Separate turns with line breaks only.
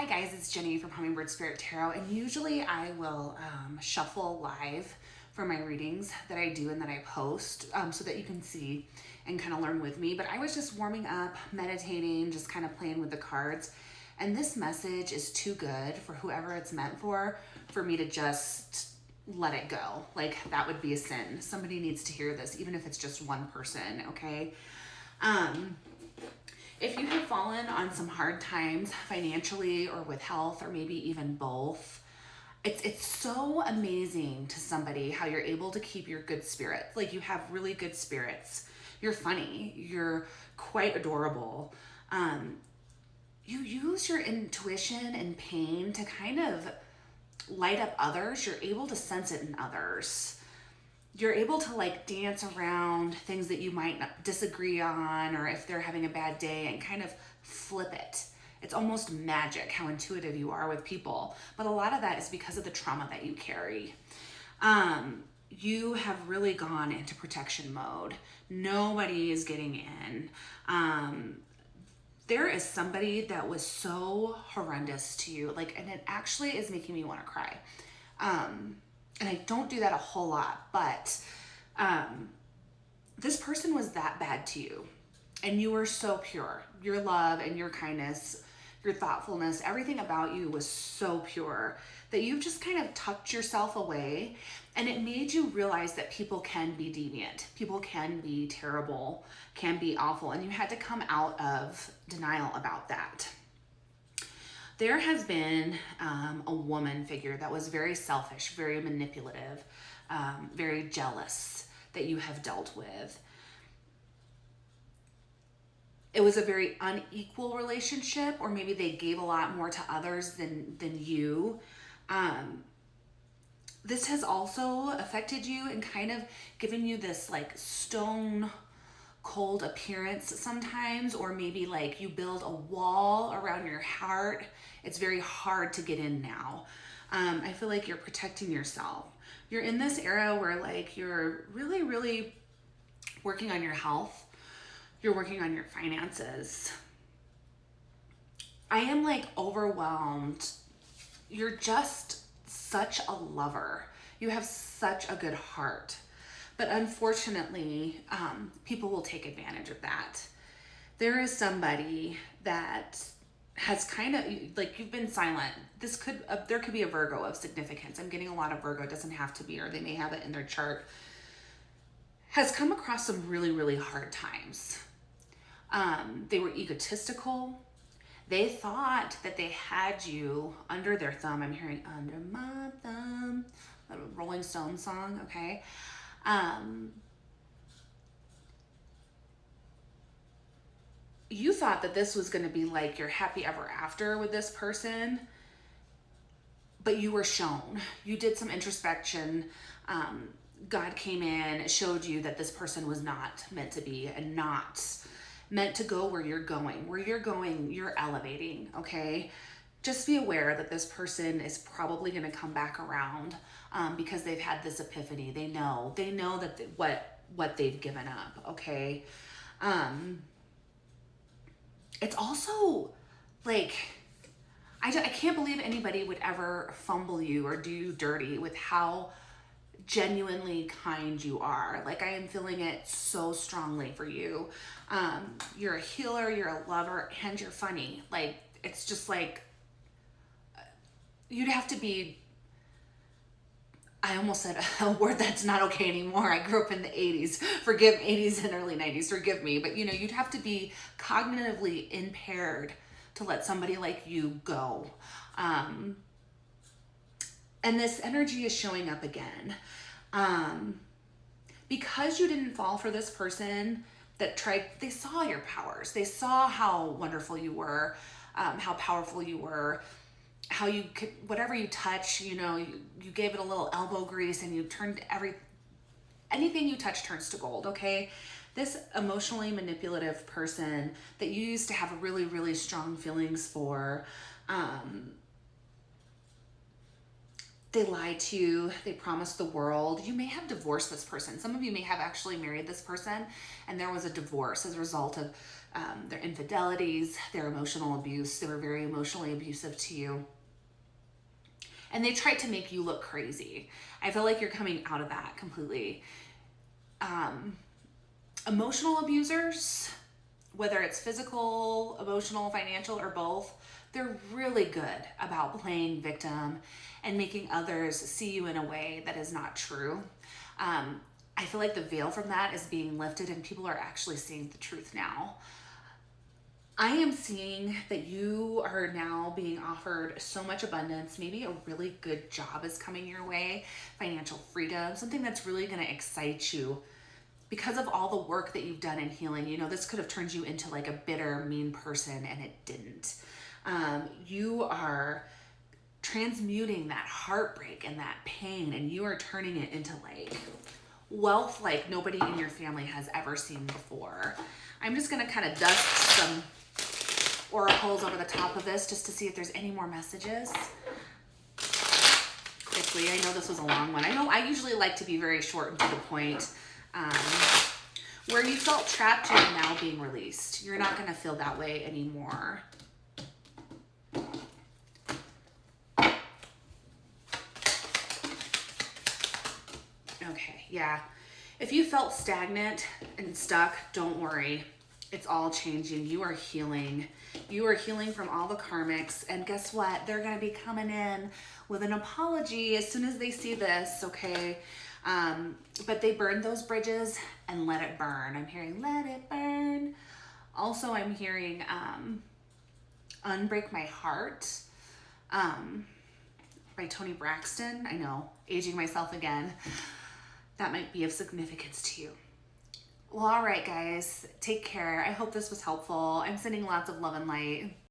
guys, it's Jenny from Hummingbird Spirit Tarot, and usually I will shuffle live for my readings that I do and that I post so that you can see and kind of learn with me. But I was just warming up, meditating, just kind of playing with the cards. And this message is too good for whoever it's meant for me to just let it go. Like, that would be a sin. Somebody needs to hear this, even if it's just one person, okay? If you have fallen on some hard times financially or with health or maybe even both, it's so amazing to somebody how you're able to keep your good spirits. Like, you have really good spirits. You're funny. You're quite adorable. You use your intuition and pain to kind of light up others. You're able to sense it in others. You're able to like dance around things that you might not disagree on, or if they're having a bad day, and kind of flip it. It's almost magic how intuitive you are with people. But a lot of that is because of the trauma that you carry. You have really gone into protection mode. Nobody is getting in. There is somebody that was so horrendous to you, like, and it actually is making me want to cry. And I don't do that a whole lot, but this person was that bad to you, and you were so pure. Your love and your kindness, your thoughtfulness, everything about you was so pure that you've just kind of tucked yourself away, and it made you realize that people can be deviant, people can be terrible, can be awful, and you had to come out of denial about that. There has been a woman figure that was very selfish, very manipulative, very jealous that you have dealt with. It was a very unequal relationship, or maybe they gave a lot more to others than you. This has also affected you and kind of given you this like stone cold appearance sometimes, or maybe like you build a wall around your heart. It's very hard to get in now. I feel like you're protecting yourself. You're in this era where like you're really, really working on your health. You're working on your finances. I am like overwhelmed. You're just such a lover. You have such a good heart. But unfortunately, people will take advantage of that. There is somebody that has kind of, like, you've been silent. There could be a Virgo of significance. I'm getting a lot of Virgo. It doesn't have to be, or they may have it in their chart. Has come across some really, really hard times. They were egotistical. They thought that they had you under their thumb. I'm hearing under my thumb, a Rolling Stones song, okay? You thought that this was going to be like your happy ever after with this person, but you were shown. You did some introspection. God came in, showed you that this person was not meant to be and not meant to go where you're going. Where you're going, you're elevating, okay? Just be aware that this person is probably going to come back around because they've had this epiphany. They know that what they've given up, okay? It's also like, I can't believe anybody would ever fumble you or do you dirty with how genuinely kind you are. Like, I am feeling it so strongly for you. You're a healer, you're a lover, and you're funny. Like, it's just like, you'd have to be, I almost said a word that's not okay anymore. I grew up in the 80s. 80s and early 90s, forgive me. But, you'd have to be cognitively impaired to let somebody like you go. And this energy is showing up again. Because you didn't fall for this person that they saw your powers. They saw how wonderful you were, how powerful you were, how you could, whatever you touch, you gave it a little elbow grease and you turned anything you touch turns to gold, okay? This emotionally manipulative person that you used to have really, really strong feelings for, they lied to you, they promised the world. You may have divorced this person. Some of you may have actually married this person and there was a divorce as a result of their infidelities, their emotional abuse. They were very emotionally abusive to you. And they tried to make you look crazy. I feel like you're coming out of that completely. Emotional abusers, whether it's physical, emotional, financial, or both, they're really good about playing victim and making others see you in a way that is not true. I feel like the veil from that is being lifted and people are actually seeing the truth now. I am seeing that you are now being offered so much abundance. Maybe a really good job is coming your way, financial freedom, something that's really going to excite you because of all the work that you've done in healing. You know, this could have turned you into like a bitter, mean person, and it didn't. You are transmuting that heartbreak and that pain, and you are turning it into like wealth like nobody in your family has ever seen before. I'm just going to kind of dust some oracles over the top of this just to see if there's any more messages. Quickly, I know this was a long one. I know I usually like to be very short and to the point. Where you felt trapped, you're now being released. You're not going to feel that way anymore. Okay, yeah. If you felt stagnant and stuck, don't worry. It's all changing. You are healing. You are healing from all the karmics. And guess what? They're going to be coming in with an apology as soon as they see this, okay? But they burned those bridges and let it burn. I'm hearing let it burn. Also, I'm hearing Unbreak My Heart by Toni Braxton. I know, aging myself again. That might be of significance to you. Well, all right, guys. Take care. I hope this was helpful. I'm sending lots of love and light.